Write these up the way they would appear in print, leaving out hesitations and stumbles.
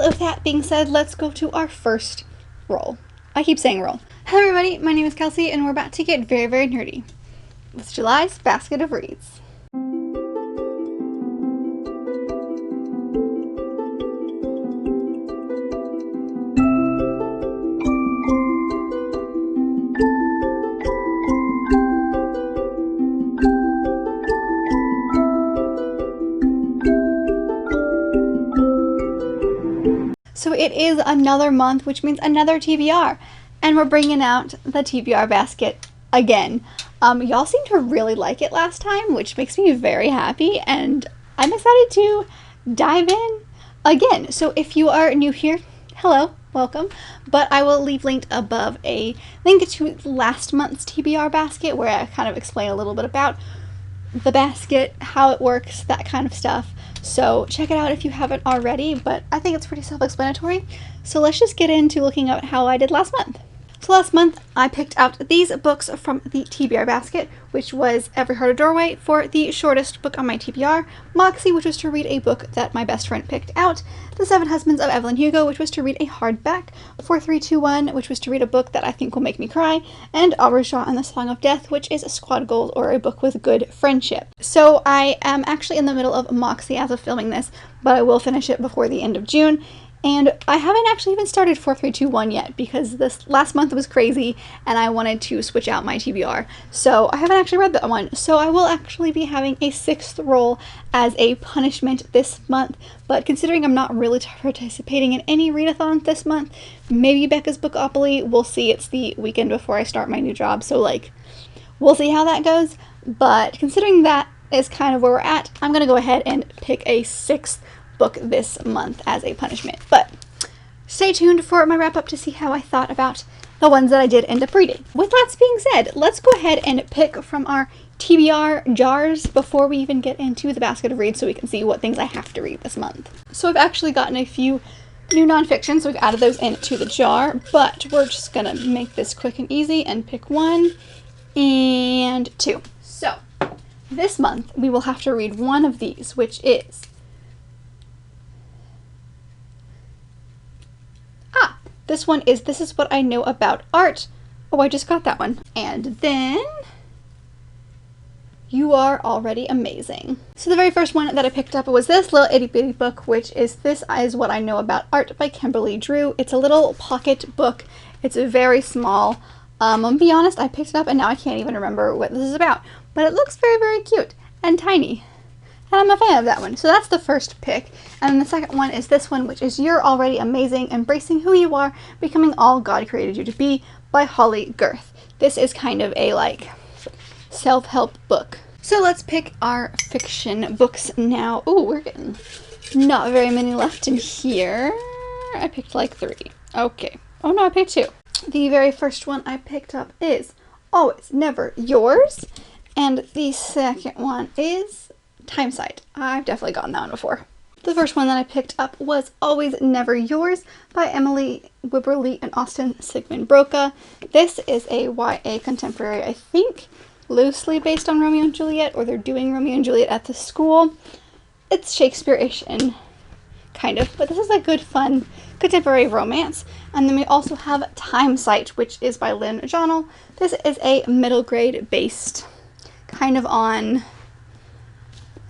with that being said, let's go to our first roll. I keep saying roll. Hello everybody, my name is Kelsey and we're about to get very, very nerdy with July's basket of reads. So it is another month, which means another TBR, and we're bringing out the TBR basket again. Y'all seemed to really like it last time, which makes me very happy, and I'm excited to dive in again. So if you are new here, hello, welcome, but I will leave linked above a link to last month's TBR basket where I kind of explain a little bit about the basket, how it works, that kind of stuff. So check it out if you haven't already, but I think it's pretty self-explanatory. So let's just get into looking at how I did last month. So last month I picked out these books from the TBR basket, which was Every Heart a Doorway for the shortest book on my TBR, Moxie, which was to read a book that my best friend picked out, The Seven Husbands of Evelyn Hugo, which was to read a hardback, 4321, which was to read a book that I think will make me cry, and Aubrey Shaw and the Song of Death, which is a squad goals or a book with good friendship. So I am actually in the middle of Moxie as of filming this, but I will finish it before the end of June. And I haven't actually even started 4321 yet because this last month was crazy and I wanted to switch out my TBR. So I haven't actually read that one. So I will actually be having a 6th roll as a punishment this month. But considering I'm not really participating in any readathons this month, maybe Becca's Bookopoly, we'll see. It's the weekend before I start my new job. So we'll see how that goes. But considering that is kind of where we're at, I'm going to go ahead and pick a 6th book this month as a punishment. But stay tuned for my wrap up to see how I thought about the ones that I did end up reading. With that being said, let's go ahead and pick from our TBR jars before we even get into the basket of reads so we can see what things I have to read this month. So I've actually gotten a few new nonfiction, so we've added those into the jar, but we're just gonna make this quick and easy and pick 1 and 2. So this month we will have to read one of these, which is this one is This Is What I Know About Art. Oh, I just got that one. And then You Are Already Amazing. So the very first one that I picked up was this little itty bitty book, which is This Is What I Know About Art by Kimberly Drew. It's a little pocket book. It's very small. I'm gonna be honest, I picked it up and now I can't even remember what this is about. But it looks very, very cute and tiny. And I'm a fan of that one. So that's the first pick. And then the second one is this one, which is You're Already Amazing, Embracing Who You Are, Becoming All God Created You to Be by Holly Girth. This is kind of a self-help book. So let's pick our fiction books now. Oh, we're getting not very many left in here. I picked 3. Okay. Oh no, I picked 2. The very first one I picked up is Always Never Yours. And the second one is Time Sight. I've definitely gotten that one before. The first one that I picked up was Always Never Yours by Emily Wibberley and Austin Sigmund Broca. This is a YA contemporary, I think, loosely based on Romeo and Juliet, or they're doing Romeo and Juliet at the school. It's Shakespeare-ish and kind of, but this is a good, fun contemporary romance. And then we also have Time Sight, which is by Lynn Johnell. This is a middle grade based kind of on,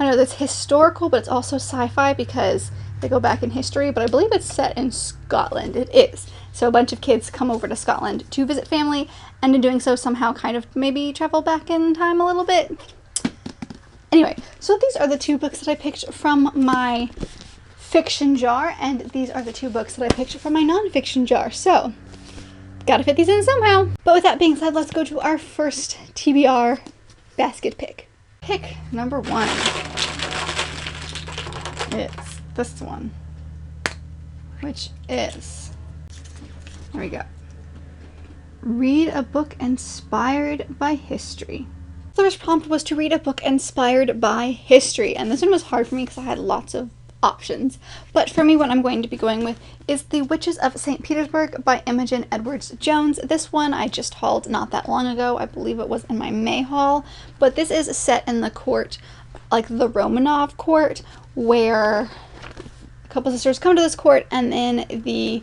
I know that's historical, but it's also sci-fi because they go back in history, but I believe it's set in Scotland. It is. So a bunch of kids come over to Scotland to visit family, and in doing so somehow kind of maybe travel back in time a little bit. Anyway, so these are the 2 books that I picked from my fiction jar, and these are the 2 books that I picked from my nonfiction jar. So, gotta fit these in somehow. But with that being said, let's go to our first TBR basket pick. Pick number 1. It's this one, which is, there we go, Read a Book Inspired by History. The first prompt was to read a book inspired by history, and this one was hard for me because I had lots of options. But for me, what I'm going to be going with is The Witches of St. Petersburg by Imogen Edwards Jones. This one I just hauled not that long ago. I believe it was in my May haul. But this is set in the court, like the Romanov court, where couple sisters come to this court, and then the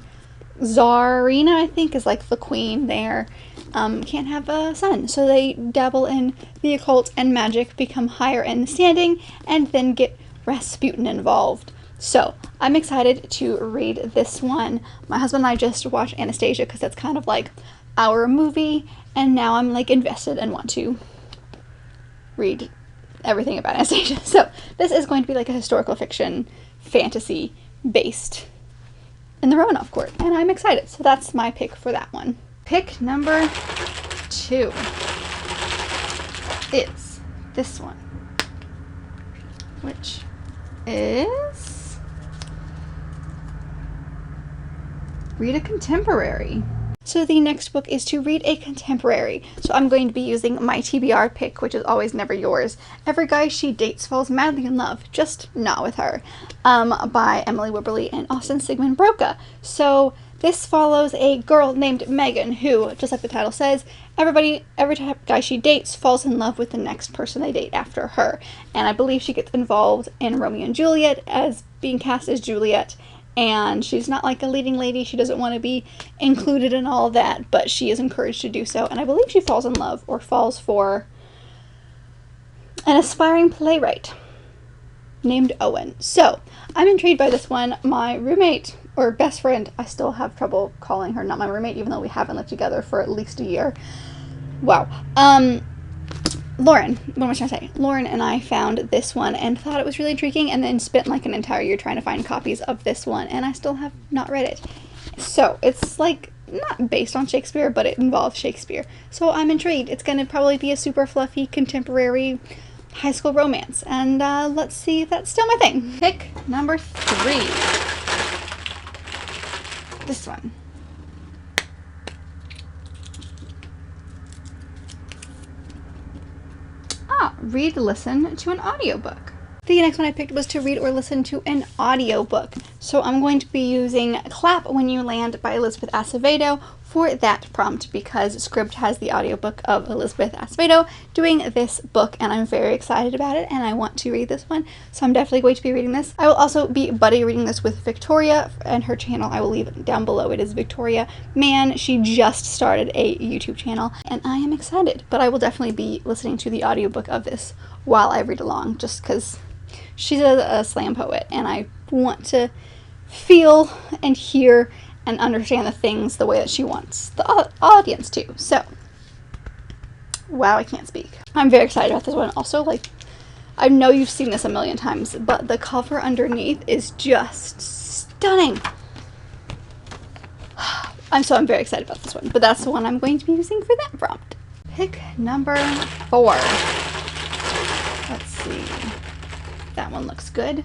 Tsarina, I think, is like the queen there, can't have a son. So they dabble in the occult and magic, become higher in the standing, and then get Rasputin involved. So I'm excited to read this one. My husband and I just watched Anastasia because that's kind of like our movie, and now I'm like invested and want to read everything about Anastasia. So this is going to be like a historical fiction, fantasy based in the Romanov court, and I'm excited. So that's my pick for that one. Pick number 2 is this one, which is Read a Contemporary. So the next book is to read a contemporary. So I'm going to be using my TBR pick, which is Always Never Yours. Every Guy She Dates Falls Madly in Love, Just Not With Her, by Emily Wibberley and Austin Sigmund Broca. So this follows a girl named Megan who, just like the title says, every guy she dates falls in love with the next person they date after her. And I believe she gets involved in Romeo and Juliet as being cast as Juliet. And she's not like a leading lady. She doesn't want to be included in all that, but she is encouraged to do so. And I believe she falls in love or falls for an aspiring playwright named Owen. So I'm intrigued by this one. My roommate or best friend, I still have trouble calling her not my roommate, even though we haven't lived together for at least a year. Wow. Lauren, what am I trying to say? Lauren and I found this one and thought it was really intriguing, and then spent like an entire year trying to find copies of this one, and I still have not read it. So it's like not based on Shakespeare, but it involves Shakespeare. So I'm intrigued. It's going to probably be a super fluffy contemporary high school romance, and let's see if that's still my thing. Pick number 3. This one. Read, listen to an audiobook. The next one I picked was to read or listen to an audiobook. So I'm going to be using Clap When You Land by Elizabeth Acevedo for that prompt, because Scribd has the audiobook of Elizabeth Acevedo doing this book, and I'm very excited about it, and I want to read this one, so I'm definitely going to be reading this. I will also be buddy reading this with Victoria, and her channel I will leave down below. It is Victoria Mann. She just started a YouTube channel, and I am excited, but I will definitely be listening to the audiobook of this while I read along, just because she's a slam poet, and I want to feel and hear and understand the things the way that she wants the audience to. So, wow, I can't speak. I'm very excited about this one. Also, like, I know you've seen this a million times, but the cover underneath is just stunning. I'm very excited about this one, but that's the one I'm going to be using for that prompt. Pick number 4. Let's see. That one looks good.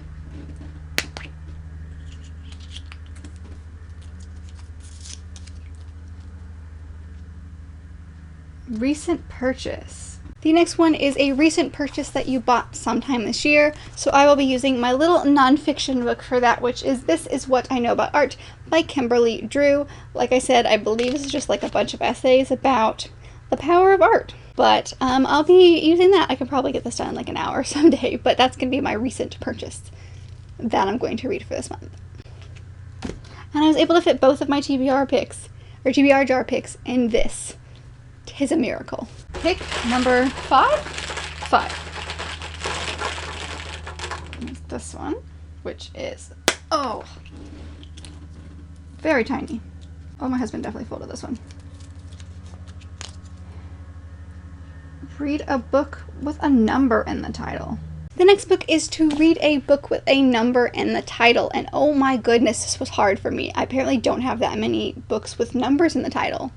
Recent purchase. The next one is a recent purchase that you bought sometime this year, so I will be using my little nonfiction book for that, which is This Is What I Know About Art by Kimberly Drew. Like I said, I believe this is just like a bunch of essays about the power of art, but I'll be using that. I could probably get this done in like an hour someday, but that's going to be my recent purchase that I'm going to read for this month. And I was able to fit both of my TBR picks, or TBR jar picks, in this. 'Tis a miracle. Pick number 5. This one, which is, very tiny. Oh, my husband definitely folded this one. Read a book with a number in the title. The next book is to read a book with a number in the title, and oh my goodness, this was hard for me. I apparently don't have that many books with numbers in the title.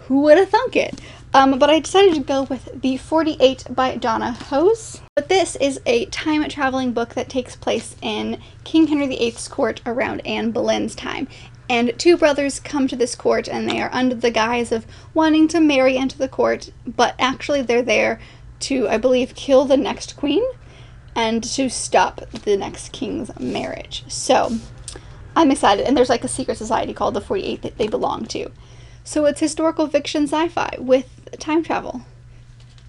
Who would have thunk it? But I decided to go with The 48 by Donna Hose. But this is a time-traveling book that takes place in King Henry VIII's court around Anne Boleyn's time. And 2 brothers come to this court, and they are under the guise of wanting to marry into the court, but actually they're there to, I believe, kill the next queen and to stop the next king's marriage. So I'm excited, and there's like a secret society called the 48 that they belong to. So it's historical fiction sci-fi with time travel.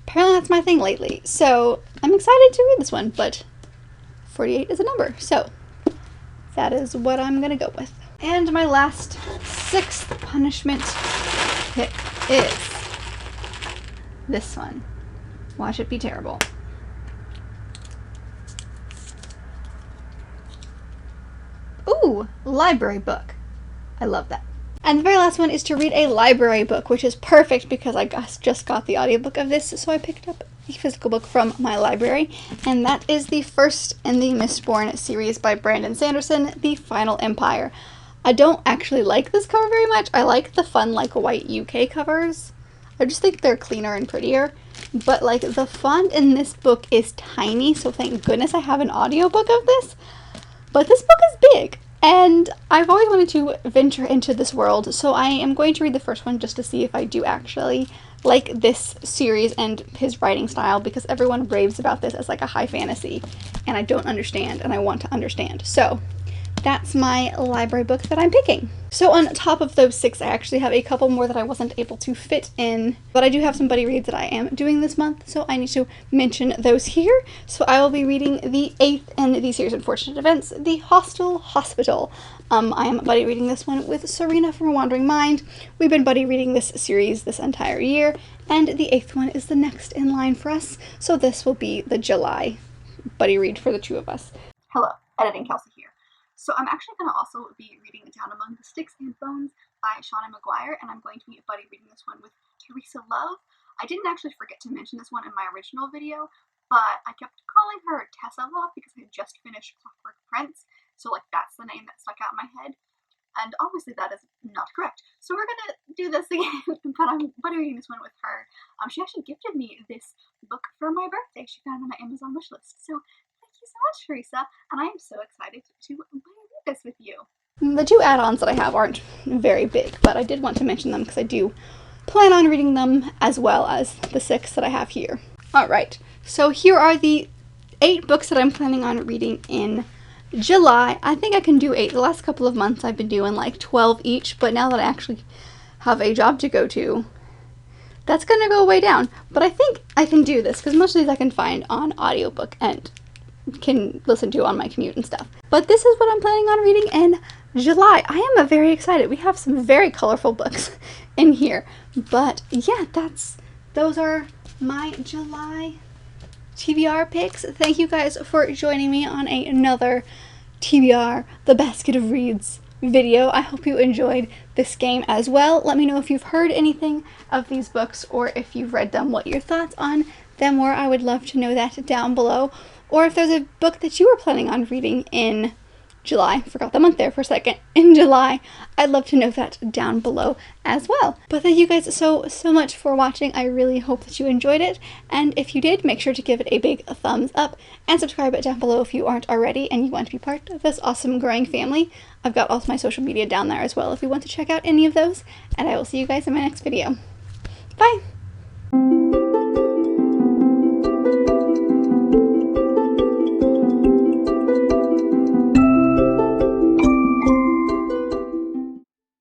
Apparently that's my thing lately. So I'm excited to read this one, but 48 is a number. So that is what I'm gonna go with. And my last 6th punishment pick is this one. Watch it be terrible. Ooh, library book. I love that. And the very last one is to read a library book, which is perfect because I just got the audiobook of this, so I picked up the physical book from my library, and that is the first in the Mistborn series by Brandon Sanderson, The Final Empire. I don't actually like this cover very much. I like the fun, like, white UK covers. I just think they're cleaner and prettier. But, like, the font in this book is tiny, so thank goodness I have an audiobook of this. But this book is big, and I've always wanted to venture into this world, so I am going to read the first one just to see if I do actually like this series and his writing style, because everyone raves about this as like a high fantasy, and I don't understand, and I want to understand. So that's my library book that I'm picking. So on top of those 6, I actually have a couple more that I wasn't able to fit in, but I do have some buddy reads that I am doing this month, so I need to mention those here. So I will be reading the 8th in the series Unfortunate Events, The Hostel Hospital. I am buddy reading this one with Serena from A Wandering Mind. We've been buddy reading this series this entire year, and the 8th one is the next in line for us, so this will be the July buddy read for the 2 of us. Hello, editing Kelsey here. So I'm actually going to also be reading Down Among the Sticks and Bones by Shauna Maguire, and I'm going to be buddy reading this one with Teresa Love. I didn't actually forget to mention this one in my original video, but I kept calling her Tessa Love because I had just finished Clockwork Prince, so like that's the name that stuck out in my head, and obviously that is not correct. So we're going to do this again, but I'm buddy reading this one with her. She actually gifted me this book for my birthday. She found it on my Amazon wishlist, so thank you so much, Teresa, and I am so excited to read this with you. The 2 add-ons that I have aren't very big, but I did want to mention them because I do plan on reading them as well as the 6 that I have here. Alright, so here are the 8 books that I'm planning on reading in July. I think I can do 8. The last couple of months I've been doing like 12 each, but now that I actually have a job to go to, that's going to go way down. But I think I can do this because most of these I can find on audiobook and can listen to on my commute and stuff. But this is what I'm planning on reading in July. I am very excited. We have some very colorful books in here. But yeah, those are my July TBR picks. Thank you guys for joining me on another TBR, The Basket of Reads video. I hope you enjoyed this game as well. Let me know if you've heard anything of these books or if you've read them, what your thoughts on them were. I would love to know that down below. Or if there's a book that you were planning on reading in July. Forgot the month there for a second. In July. I'd love to know that down below as well. But thank you guys so much for watching. I really hope that you enjoyed it. And if you did, make sure to give it a big thumbs up and subscribe it down below if you aren't already and you want to be part of this awesome growing family. I've got all of my social media down there as well if you want to check out any of those. And I will see you guys in my next video. Bye!